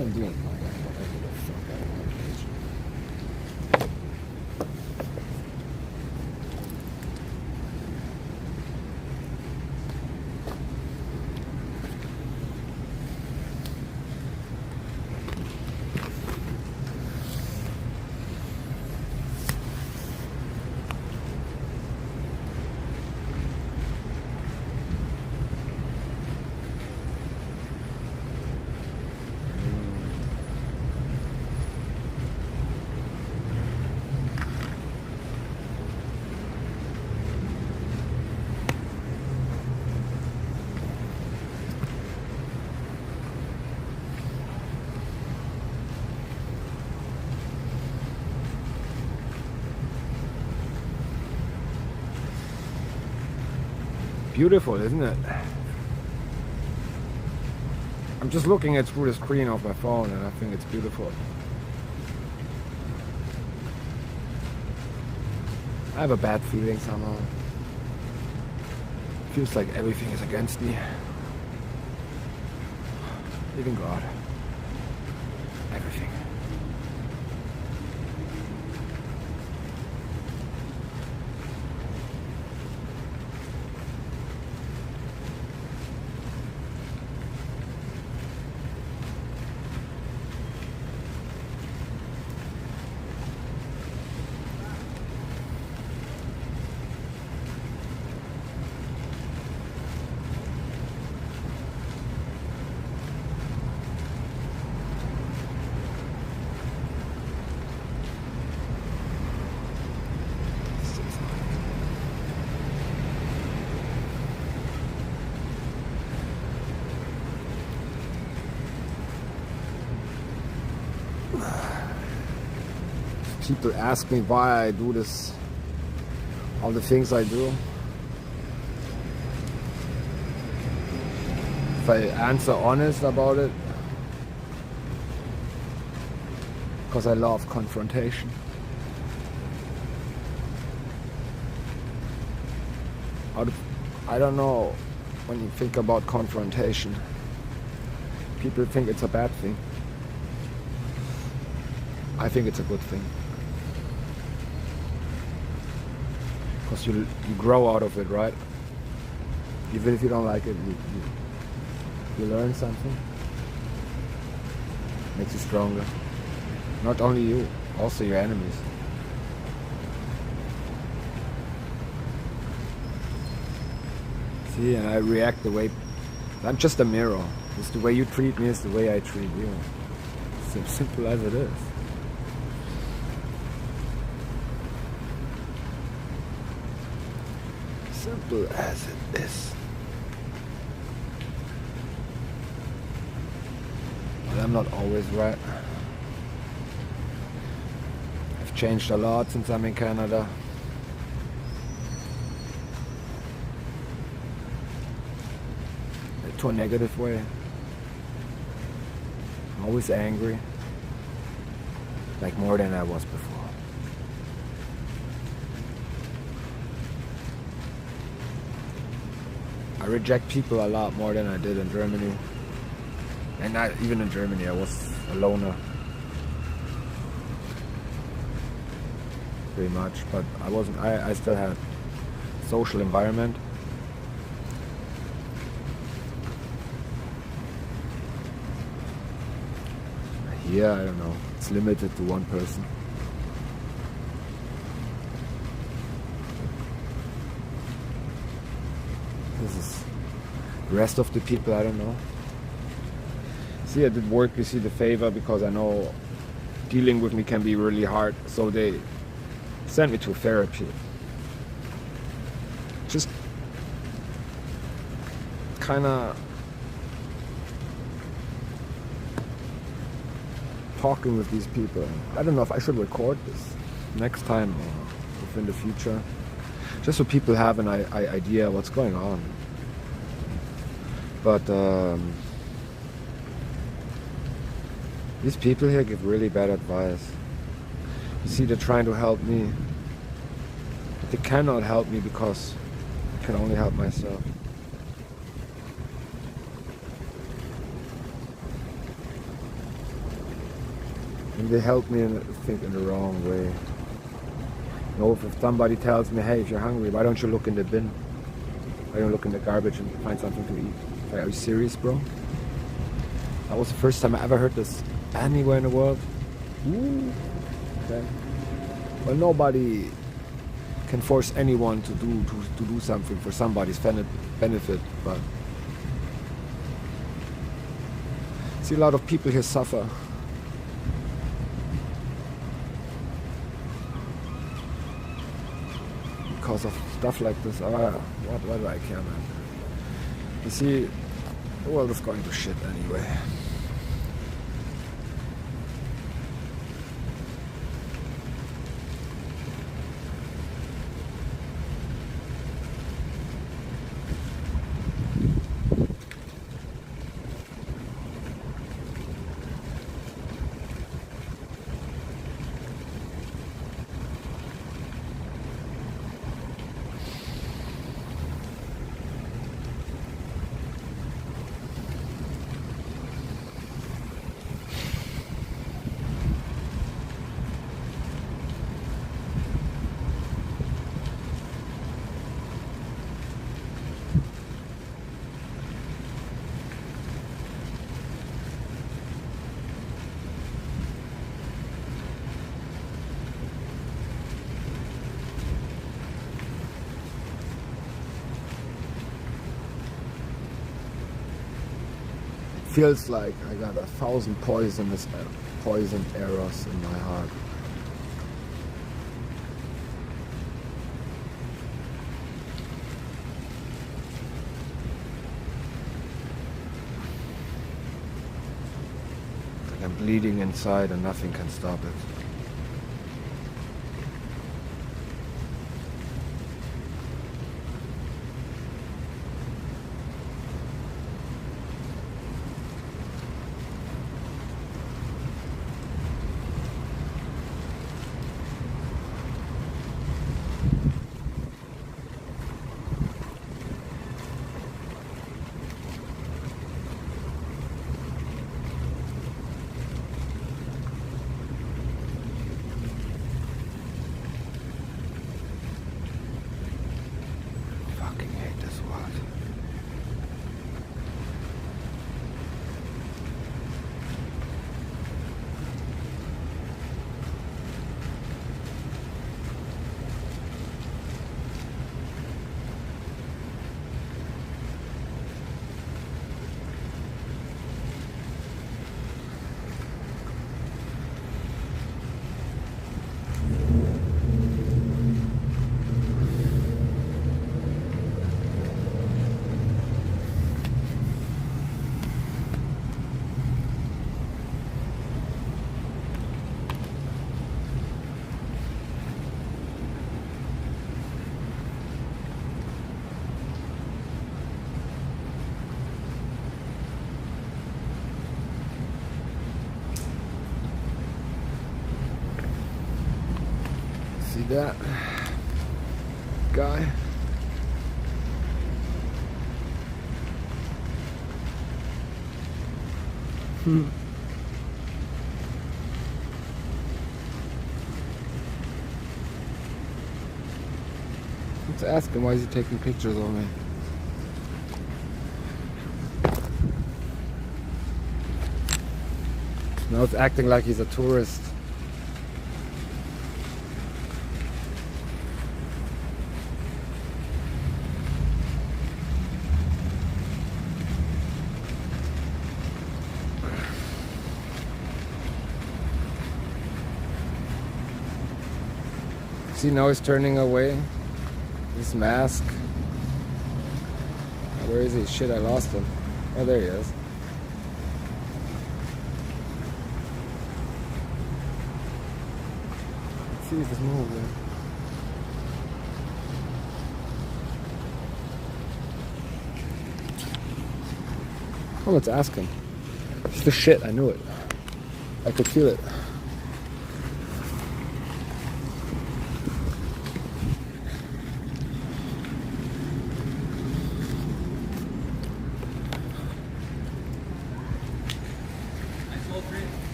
can do it whatever the fuck I want. Beautiful, isn't it? I'm just looking at through the screen of my phone and I think it's beautiful. I have a bad feeling somehow. Feels like everything is against me. Even God. Everything. People ask me why I do this, all the things I do. If I answer honest about it, because I love confrontation. I don't know, when you think about confrontation, people think it's a bad thing. I think it's a good thing. Because you grow out of it, right? Even if you don't like it, you learn something. Makes you stronger. Not only you, also your enemies. See, and I react the way... I'm just a mirror. It's the way you treat me is the way I treat you. It's as simple as it is. Simple as it is. But I'm not always right. I've changed a lot since I'm in Canada. To a negative way. I'm always angry. Like more than I was before. I reject people a lot more than I did in Germany. And not even in Germany, I was a loner. Pretty much, but I still had social environment. Here, I don't know, it's limited to one person. This is the rest of the people, I don't know. See, I did work, you see the favor, because I know dealing with me can be really hard, so they sent me to therapy. Just kinda talking with these people. I don't know if I should record this next time or if in the future, just so people have an idea what's going on. But these people here give really bad advice. You see, they're trying to help me, but they cannot help me because I can only help myself. And they help me in think in the wrong way. You know, if somebody tells me, hey, if you're hungry, why don't you look in the bin? Why don't you look in the garbage and find something to eat? Like, are you serious, bro? That was the first time I ever heard this anywhere in the world. Ooh. Okay. Well, nobody can force anyone to do something for somebody's benefit, but see, a lot of people here suffer. Because of stuff like this. Why do I care, man? You see, the world is going to shit anyway. Feels like I got 1,000 poisoned arrows in my heart. Like I'm bleeding inside and nothing can stop it. See that guy? Let's ask him, why is he taking pictures of me? Now it's acting like he's a tourist. See, now he's turning away. His mask. Where is he? Shit, I lost him. Oh, there he is. Let's see if he's moving. Oh, let's ask him. It's the shit, I knew it. I could feel it.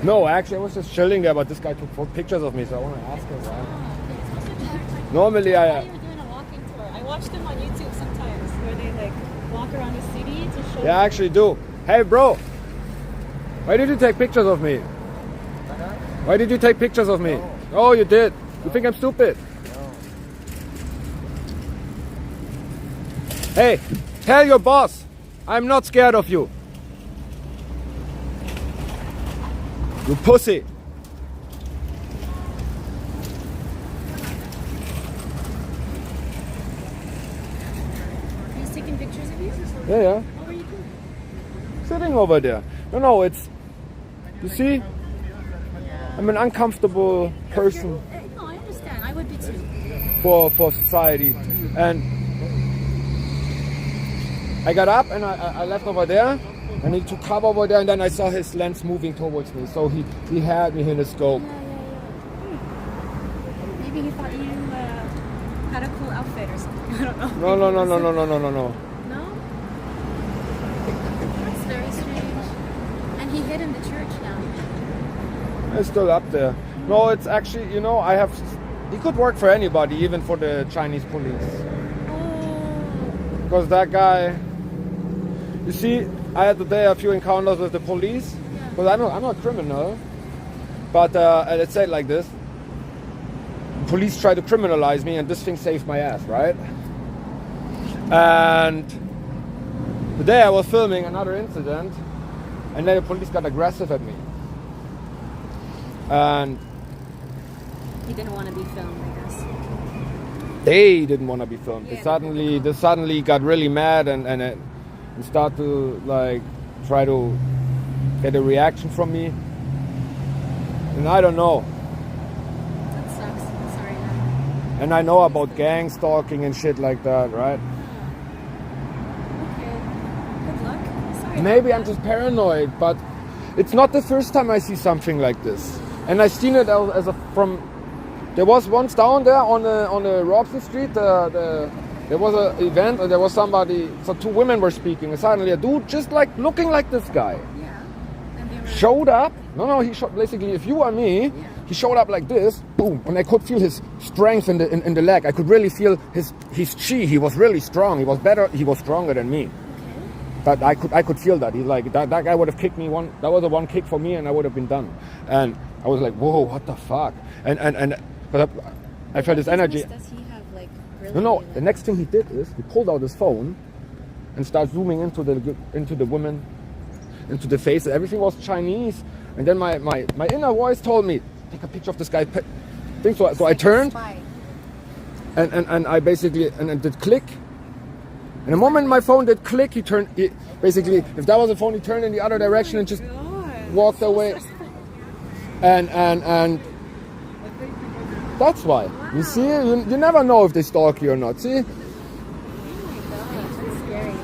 No, actually, I was just chilling there, but this guy took 4 pictures of me, so I want to ask him why. Normally, I thought you were doing a walking tour. I watch them on YouTube sometimes, where they like walk around the city to show. Yeah, I actually do. Hey, bro, why did you take pictures of me? Why did you take pictures of me? Oh, you did. You think I'm stupid? Hey, tell your boss, I'm not scared of you. You pussy. He's taking pictures of you? Yeah. What were you doing? Sitting over there. No, it's... You see? I'm an uncomfortable person No, I understand. I would be too. for society. And I got up and I left over there. And he took cover over there, and then I saw his lens moving towards me. So he had me in his scope. Maybe he thought you had a cool outfit or something. I don't know. No. No? That's very strange. And he hid in the church now. It's still up there. No, it's actually, he could work for anybody, even for the Chinese police. Because that guy, you see, I had today a few encounters with the police. Because I'm not a criminal. But let's say it like this. Police try to criminalize me, and this thing saved my ass, right? And today I was filming another incident, and then the police got aggressive at me. And He didn't want to be filmed, I guess. they didn't want to be filmed. Yeah. They suddenly got really mad and start to like try to get a reaction from me. And I don't know. That sucks. I'm sorry. Now. And I know about gang stalking and shit like that, right? Okay. Good luck. Sorry. Maybe I'm just paranoid, but it's not the first time I see something like this. And I've seen it there was once down there on the Robson Street, there was an event and there was somebody, so 2 women were speaking, and suddenly a dude just like looking like this guy Yeah. And they were showed up. He showed, basically, if you are me, he showed up like this, boom, and I could feel his strength in the leg. I could really feel his chi. He was really strong. He was stronger than me. But I could feel that. He's like, that guy would have kicked me that was a one kick for me and I would have been done. And I was like, whoa, what the fuck? And but I felt his energy. Does he have like really? No. The next thing he did is he pulled out his phone and started zooming into the women, into the faces. Everything was Chinese. And then my inner voice told me, take a picture of this guy. So I turned, and I basically and did click. And the moment my phone did click, he basically, if that was a phone, he turned in the other direction and just walked away. And that's why. Wow. You see, you never know if they stalk you or not. See? Oh my god, that's scary.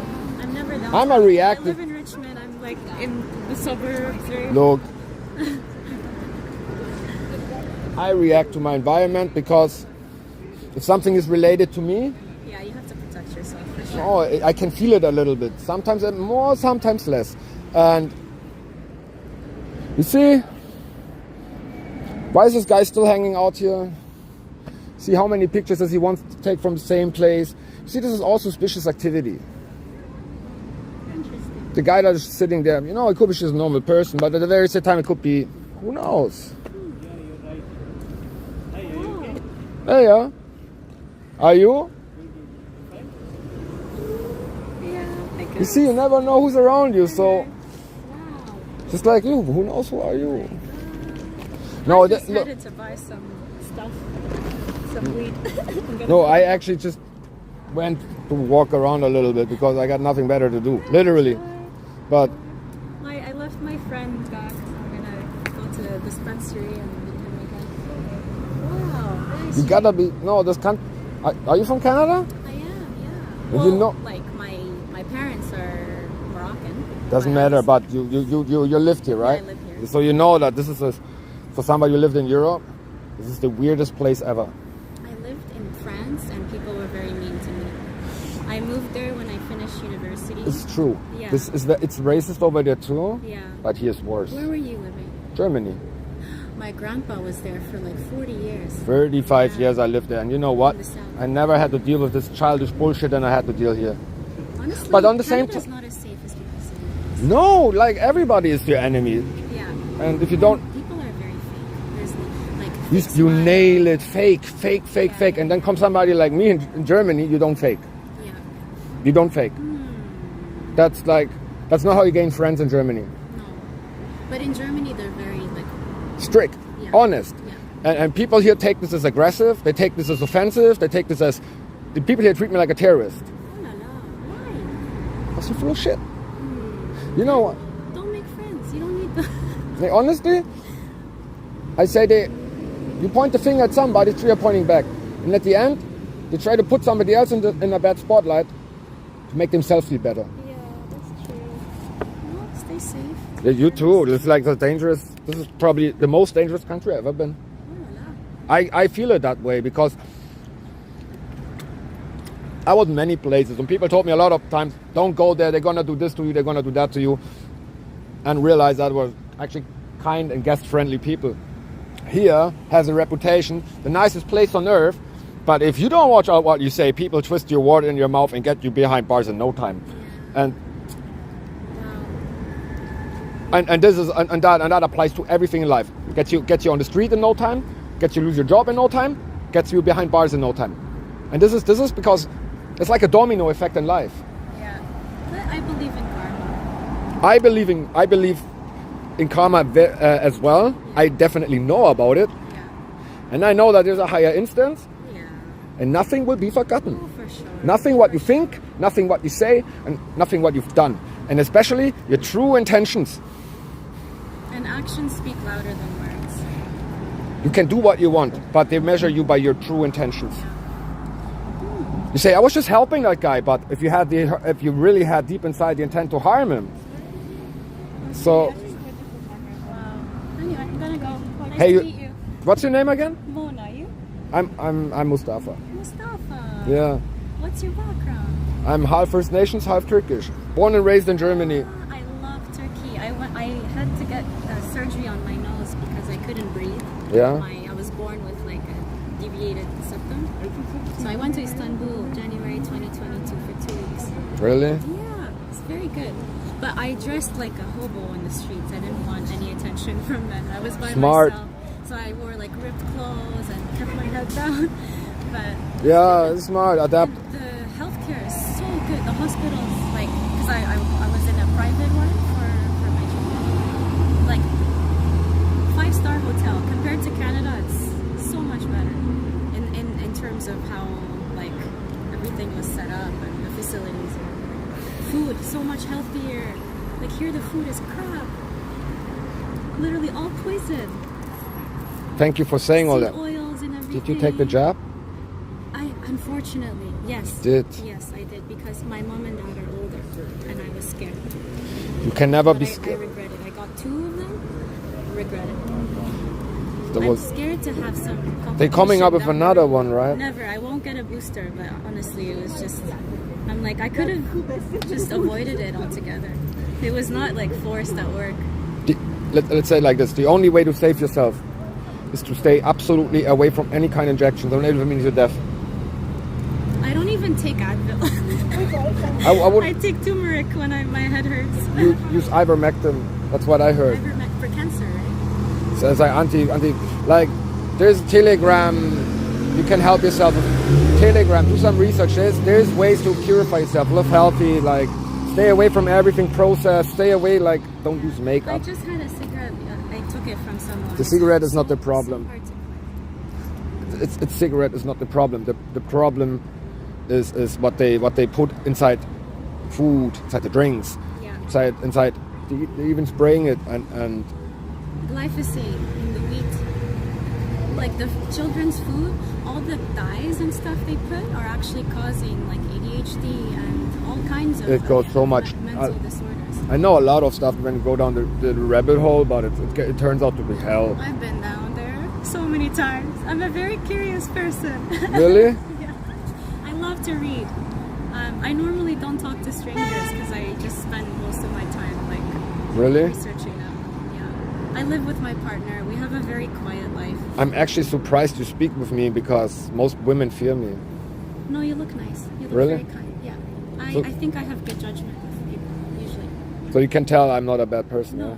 I'm never down. I'm a reactive. I live in Richmond. I'm like in the suburbs. Right? Look, I react to my environment because if something is related to me, yeah, you have to protect yourself for sure. oh, I can feel it a little bit. Sometimes more, sometimes less. And you see, why is this guy still hanging out here? See how many pictures does he want to take from the same place? You see, this is all suspicious activity. Interesting. The guy that is sitting there, it could be just a normal person, but at the very same time, it could be, who knows? Hey, yeah. Are you? Yeah, I guess. You see, you never know who's around you, so Wow. just like you, who knows who are you? No, I just headed to buy some stuff, some weed. No, I actually just went to walk around a little bit because I got nothing better to do, literally. But I left my friend back, so I'm gonna go to the dispensary and meet him again. Wow, nice. you gotta be this can't. Are you from Canada? I am, yeah. Well, you know, like my parents are Moroccan. Doesn't matter, but you lived here, right? Yeah, I live here. So you know that this is for somebody who lived in Europe, this is the weirdest place ever. I lived in France and people were very mean to me. I moved there when I finished university. It's true. Yeah. It's racist over there too. Yeah. But here's worse. Where were you living? Germany. My grandpa was there for like 40 years. 35 years I lived there, and you know what? In the south. I never had to deal with this childish bullshit, and I had to deal here. Honestly, But on the same Canada's not as safe as people say. No, like everybody is your enemy, Yeah. and if you don't, People are very fake. There's like you fake you smile. nail it, fake, and then comes somebody like me in Germany, you don't fake. Yeah. You don't fake. That's not how you gain friends in Germany. No. But in Germany, they're very like. Strict, Yeah. honest. Yeah. And people here take this as aggressive, they take this as offensive, they take this as... The people here treat me like a terrorist. Oh la la. Why? That's full of shit. You know what? Don't make friends. You don't need the. Like, honestly, I say you point the finger at somebody, three are pointing back. And at the end, they try to put somebody else in a bad spotlight to make themselves feel better. Yeah, that's true. Well, stay safe. Yeah, you too. It's like this is probably the most dangerous country I've ever been. Oh la la. I feel it that way because I was in many places and people told me a lot of times, don't go there, they're gonna do this to you, they're gonna do that to you, and realize that were actually kind and guest-friendly people. Here has a reputation, the nicest place on earth, but if you don't watch out what you say, people twist your word in your mouth and get you behind bars in no time. And that applies to everything in life. Gets you on the street in no time, gets you lose your job in no time, gets you behind bars in no time. And this is because it's like a domino effect in life. Yeah. But I believe in karma. I believe in karma as well. I definitely know about it, Yeah. and I know that there's a higher instance, Yeah. and nothing will be forgotten. Oh, for sure. Nothing what you think, nothing what you say, and nothing what you've done, and especially your true intentions. And actions speak louder than words. You can do what you want, but they measure you by your true intentions. You say, I was just helping that guy, but if you really had deep inside the intent to harm him. So, Wow. Anyway, I'm gonna go. Nice Hey, to meet you. what's your name again? Mona, you? I'm Mustafa. Mustafa. Yeah, What's your background? I'm half First Nations, half Turkish. Born and raised in Germany. I love Turkey. I had to get surgery on my nose because I couldn't breathe. Yeah. I was born with like a deviated septum. So I went to Istanbul January 2022 for 2 weeks. Really? Yeah, it's very good. But I dressed like a hobo in the streets. I didn't want any attention from men. I was by Smart. myself. So I wore like ripped clothes and kept my head down. But Yeah, it's smart. Adapt. the healthcare is so good. The hospitals, like, because I was in a private one for my treatment. Like, 5-star hotel. Compared to Canada, it's so much better. In terms of how, like, everything was set up and the facilities. Food, so much healthier. Like, here the food is crap. Literally all poison. Thank you for saying all Sea that. oils and everything. Did you take the jab? Unfortunately, yes. Did. Yes, I did because my mom and dad are older, and I was scared. You can never But be I scared. regret it. I got 2 of them. Regret it. There I'm was- scared to have some. They're coming up with competition another down the one, road. right? Never. I won't get a booster, but honestly, it was just. I'm like, I could have just avoided it altogether. It was not like forced at work. Let's say it like this: the only way to save yourself is to stay absolutely away from any kind of injections. Don't even mean your death. I don't even take Advil. I would I take turmeric when my head hurts. use ivermectin. That's what I heard. Ivermectin for cancer, right? So it's like like there's Telegram. You can help yourself with Telegram. Do some research. There's ways to purify yourself. Live healthy. Like stay away from everything processed. Stay away. Like don't use I makeup. just had a cigarette. I took it from someone. The cigarette is not the problem. So hard to find. It's cigarette is not the problem. The problem is what they put inside food, inside the drinks, Yeah. inside they even spraying it and Glyphosate in the wheat. Like the children's food, all the dyes and stuff they put are actually causing like ADHD and all kinds of It goes so much. mental disorders. I know a lot of stuff when you go down the rabbit hole, but it turns out to be hell. I've been down there so many times. I'm a very curious person. Really? Yeah. I love to read. I normally don't talk to strangers because I just spend most of my time like Really? researching them. Yeah. I live with my partner. We have a very quiet life. I'm actually surprised you speak with me because most women fear me. No, you look nice. You look Really? very kind. Yeah. So- I think I have good judgment with people, usually. So you can tell I'm not a bad person. No, yeah?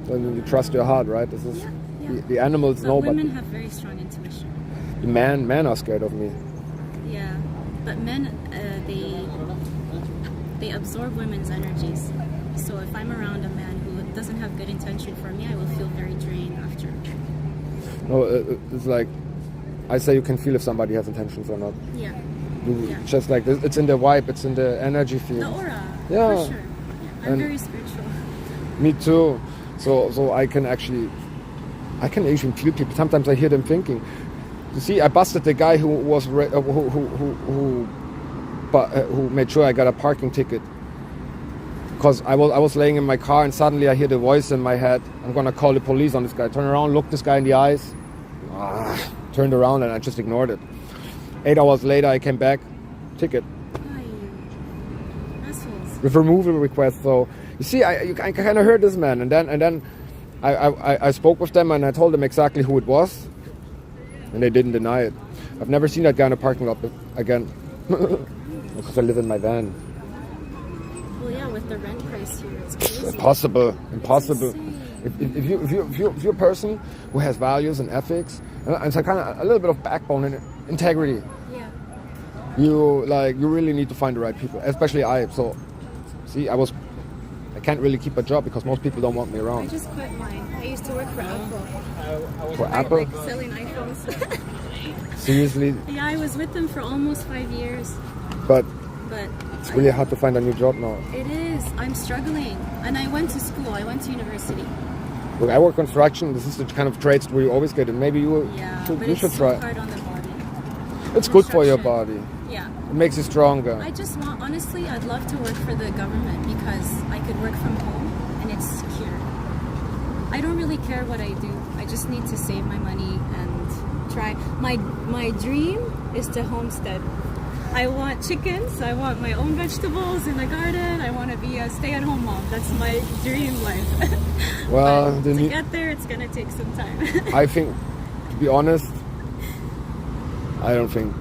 no, no, no. So you trust your heart, right? This is Yeah, yeah. the animals But know, women have very strong intuition. but men are scared of me. Yeah. But men, they absorb women's energies. So if I'm around a man who doesn't have good intention for me, I will feel very drained after. No, it's like I say you can feel if somebody has intentions or not. Yeah. You, Yeah. Just like this, it's in the vibe, it's in the energy field. The aura. Yeah. For sure. Yeah. I'm And- very spiritual. Me too. So I can actually feel people. Sometimes I hear them thinking. You see, I busted the guy who was who made sure I got a parking ticket. Because I was laying in my car and suddenly I hear the voice in my head. I'm gonna call the police on this guy. Turn around, look this guy in the eyes. Turned around and I just ignored it. 8 hours later I came back, ticket Ay, assholes. with removal request. So you see, I kind of heard this man, and then I spoke with them and I told them exactly who it was, and they didn't deny it. I've never seen that guy in a parking lot again because I live in my van. Well, yeah, with the rent price here, it's crazy. Impossible. Insane. If you're a person who has values and ethics and some kind of a little bit of backbone and integrity, Yeah. you really need to find the right people. Especially I. So, see, I can't really keep a job because most people don't want me I around. just quit mine. I used to work for Apple. For Apple, Like selling iPhones. seriously, Yeah, I was with them for almost 5 years. but But it's really hard to find a new job now. it is. I'm struggling. And I went to school. I went to university. Look, I work construction. This is the kind of trades where you always get it. Maybe you Yeah, should, but you it's should so try. hard on the body. It's good for your Construction. body. Yeah. It makes you stronger. I just want, honestly, I'd love to work for the government because I could work from home and it's secure. I don't really care what I do. I just need to save my money and try. My dream is to homestead. I want chickens. I want my own vegetables in the garden. I want to be a stay-at-home mom. That's my dream life. Well, But to get there, it's gonna take some time. I think, to be honest, I don't think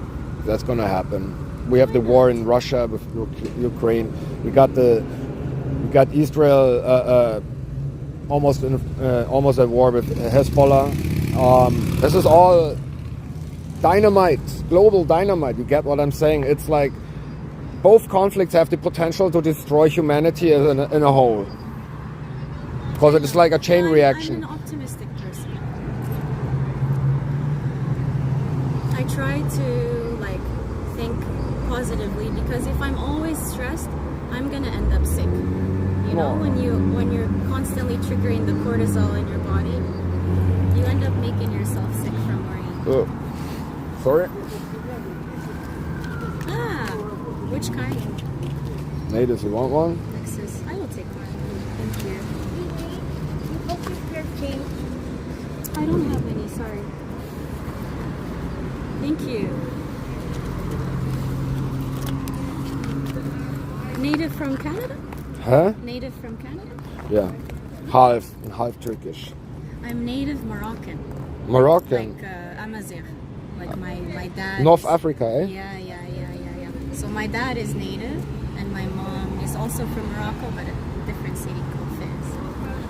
that's gonna happen. We have the war in Russia with Ukraine. We got Israel almost at war with Hezbollah. This is all dynamite, global dynamite. You get what I'm saying? It's like both conflicts have the potential to destroy humanity in a whole. Because it's like a chain reaction. I'm an optimistic person. I try to think positively because if I'm always stressed, I'm gonna end up sick. You know, when you're constantly triggering the cortisol in your body, you end up making yourself sick from worrying. Sorry? Which kind? Natives, you want one? Lexus. I will take one. Thank you. I don't have any, sorry. Thank you. Native from Canada? Huh? Native from Canada? Yeah. Half Turkish. I'm native Moroccan. Moroccan. Like Amazigh. Like my dad. North is- Africa, eh? Yeah. So my dad is native, and my mom is also from Morocco, but a different city called Fez.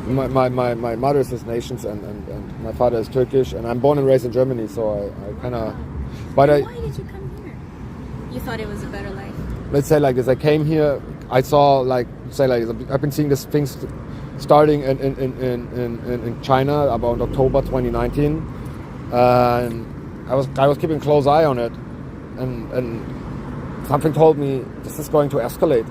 My mother is Swiss nations and my father is Turkish, and I'm born and raised in Germany, so I kind of. But Why did you come here? You thought it was a better life. let's say like this. I came here. I saw I've been seeing this things starting in China about October 2019, and I was keeping a close eye on it, and something told me this is going to escalate,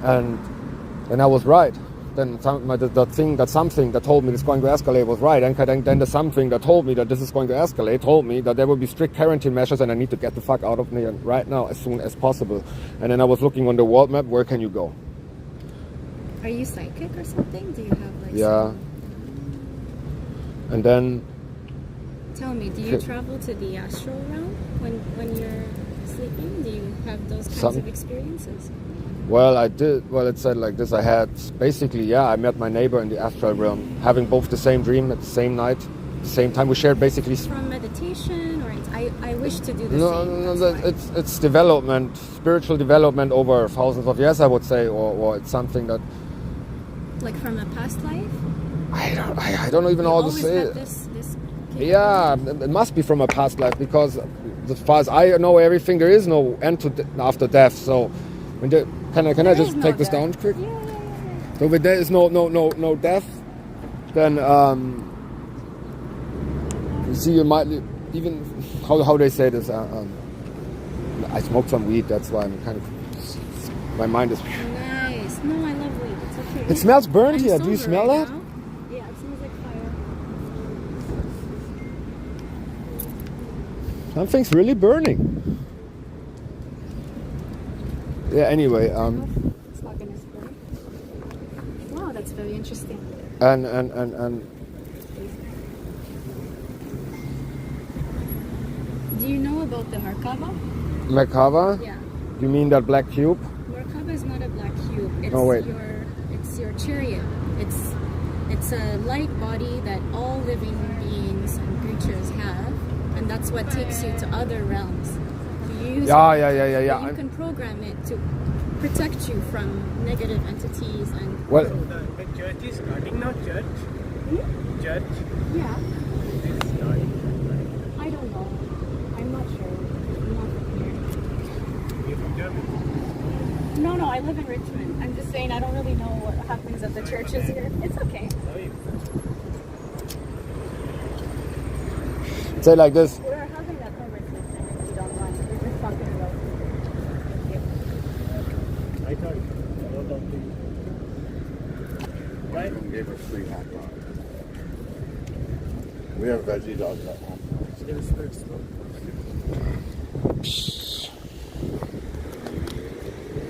and I was right. Then something that told me this is going to escalate was right, and then the something that told me that this is going to escalate told me that there will be strict quarantine measures and I need to get the fuck out of here right now as soon as possible. And then I was looking on the world map, where can you go? Are you psychic or something? Do you have Yeah. And then Tell me, do you travel to the astral realm when you're sleeping? Do you have those kinds Some- of experiences? Well, I did. Well, it said like this. I had basically, I met my neighbor in the astral realm, having both the same dream at the same night, the same time. We shared basically. From meditation, or I wish to do the No, same. no, that's why. it's development, spiritual development over thousands of years, I would say, or it's something that Like from a past life? I don't even You know how to always say had it. this Yeah, it must be from a past life because, as far as I know, everything there is no end to after death. So, when can I There just is no take this death. down quick? Yeah. So, if there is no death, then you see, you might even how they say this. I smoked some weed, that's why I'm kind of my mind is. Nice. No, I love weed. It's okay. It smells burned I'm here. Do you sober smell right that? now. Yeah, it smells like fire. Something's really burning. Yeah. Anyway, It's not gonna spill. Wow, that's very interesting. and Do you know about the Merkaba? Merkava. Yeah. You mean that black cube? Merkaba is not a black cube. It's Oh, wait. your chariot. It's a light body that all living beings and creatures have, and that's what takes you to other realms. You use Yeah. it, but you can program it to protect you from negative entities and Well, The church is starting now, church? Church yeah. is starting. I don't know. I'm not sure. I'm not from here. You're from Germany? No, I live in Richmond. I'm just saying I don't really know what happens at the churches here. It's okay. How are you? say like this. We're having that conversation if you don't mind. We're just talking about I thought I don't talk to you. Right? Even gave us free hot dogs. We have veggie dogs at home. It was very slow.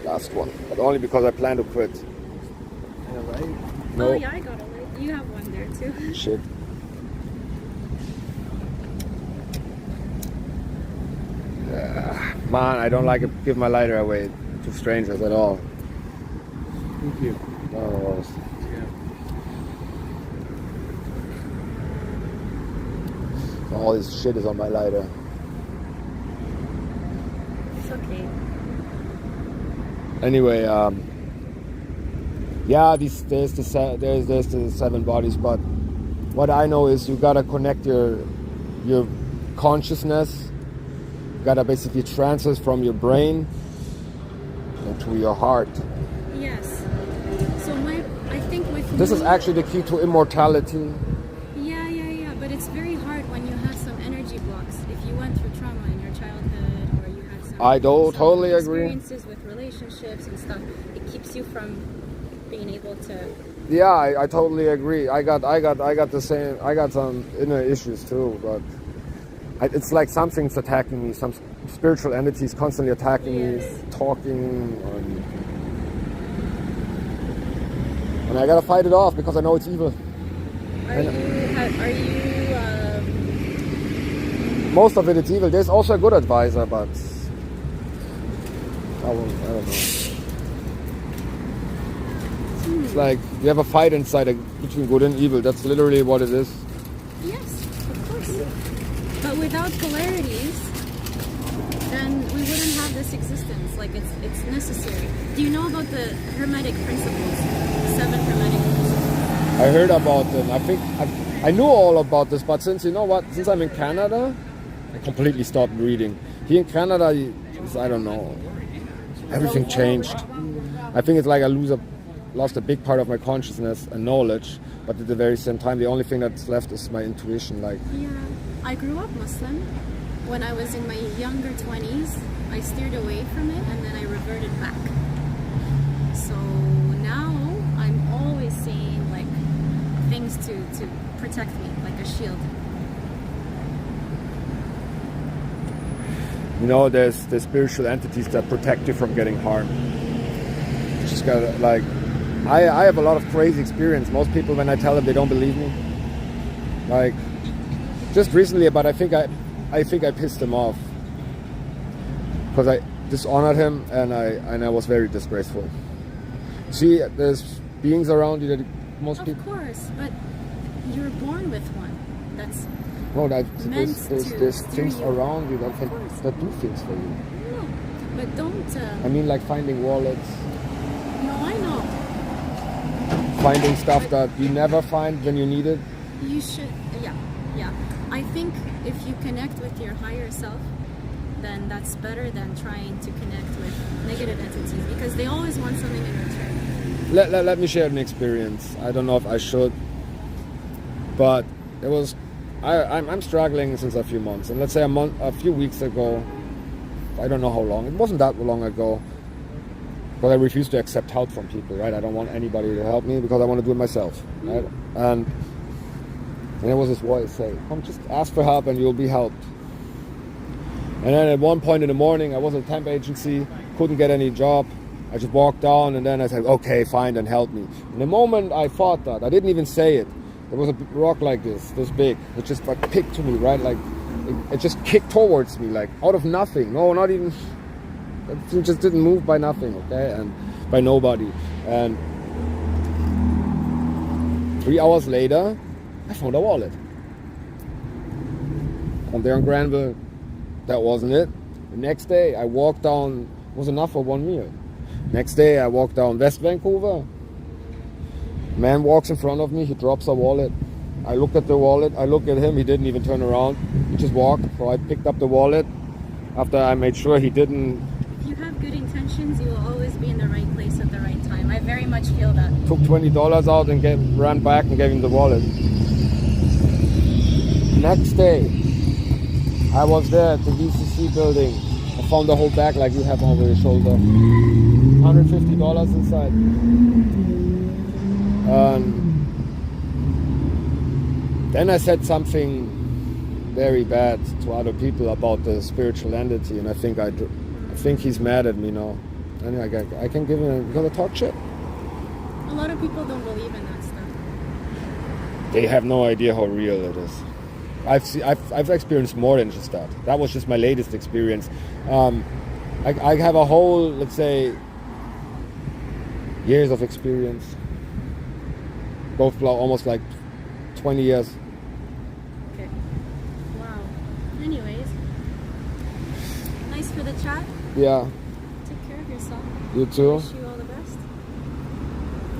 Last one, but only because I plan to quit. Yeah, right? No. Oh yeah, I got a light. You have one there too. Shit. Man, I don't like to give my lighter away to strangers at all. Thank you. Oh, Yeah. all this shit is on my lighter. It's okay. Anyway, there's the 7 bodies, but what I know is you gotta connect your consciousness. You gotta basically transfer from your brain into your heart. Yes. So I think with This me, is actually the key to immortality. Yeah. But it's very hard when you have some energy blocks. If you went through trauma in your childhood, or you had some, I some totally agree. experiences with relationships and stuff, it keeps you from being able to. Yeah, I totally agree. I got the same. I got some inner issues too, but it's like something's attacking me. Some spiritual entities constantly attacking Yes. me, talking, and I gotta fight it off because I know it's evil. Are you? Most of it's evil. There's also a good advisor, but I don't know. It's like you have a fight inside between good and evil. That's literally what it is. Yes, of course. But without polarities, then we wouldn't have this existence. Like it's necessary. Do you know about the Hermetic principles? The 7 Hermetic principles. I heard about them. I think I knew all about this, but since since I'm in Canada, I completely stopped reading. Here in Canada, I don't know. Everything changed. I think it's like I lost a big part of my consciousness and knowledge, but at the very same time, the only thing that's left is my intuition. Like, Yeah, I grew up Muslim. When I was in my younger 20s, I steered away from it and then I reverted back. So now I'm always saying like things to protect me, like a shield. there's spiritual entities that protect you from getting harmed. You just gotta like. I have a lot of crazy experience. Most people, when I tell them, they don't believe me. Like, just recently, but I think I pissed them off. because I dishonored him and I was very disgraceful. See, there's beings around you that most Of people. course, but you're born with one. That's No, meant there's to things steer you. around you Of course. that do things for you. no, but don't. I mean, like finding wallets, No, I know. finding stuff that you never find when you need it. You should. Yeah. I think if you connect with your higher self, then that's better than trying to connect with negative entities because they always want something in return. Let me share an experience. I don't know if I should, but it was. I'm struggling since a few months, and let's say a few weeks ago. I don't know how long. It wasn't that long ago. But I refuse to accept help from people, right? I don't want anybody to help me because I want to do it myself, right? And there was this voice saying, "Come, just ask for help and you'll be helped." And then at one point in the morning, I was at a temp agency, couldn't get any job. I just walked down and then I said, "Okay, fine, then help me." And the moment I thought that, I didn't even say it. There was a rock like this big. It just like kicked to me, right? Like it just kicked towards me, like out of nothing. No, not even. It just didn't move by nothing, okay, and by nobody. And 3 hours later, I found a wallet. From there in Granville, that wasn't it. The next day, I walked down. Was enough for one meal. Next day, I walked down West Vancouver. Man walks in front of me. He drops a wallet. I looked at the wallet. I looked at him. He didn't even turn around. He just walked. So I picked up the wallet. After I made sure he didn't. If you have good intentions, you will always be in the right place at the right time. I very much feel that. Took $20 out and ran back and gave him the wallet. Next day, I was there at the VCC building. I found the whole bag like you have over your shoulder. $150 inside. Then I said something very bad to other people about the spiritual entity, and I think he's mad at me now. And I can give him because I talk shit. A lot of people don't believe in that stuff. They have no idea how real it is. I've experienced more than just that. That was just my latest experience. I have a whole, let's say, years of experience. Both almost like 20 years. Okay. Wow. Anyways, nice for the chat. Yeah. Take care of yourself. You too. Wish you all the best.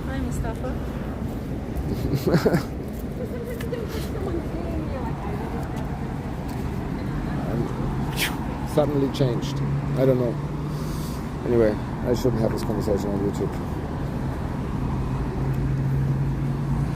Bye, Mustafa. Suddenly changed. I don't know. Anyway, I shouldn't have this conversation on YouTube.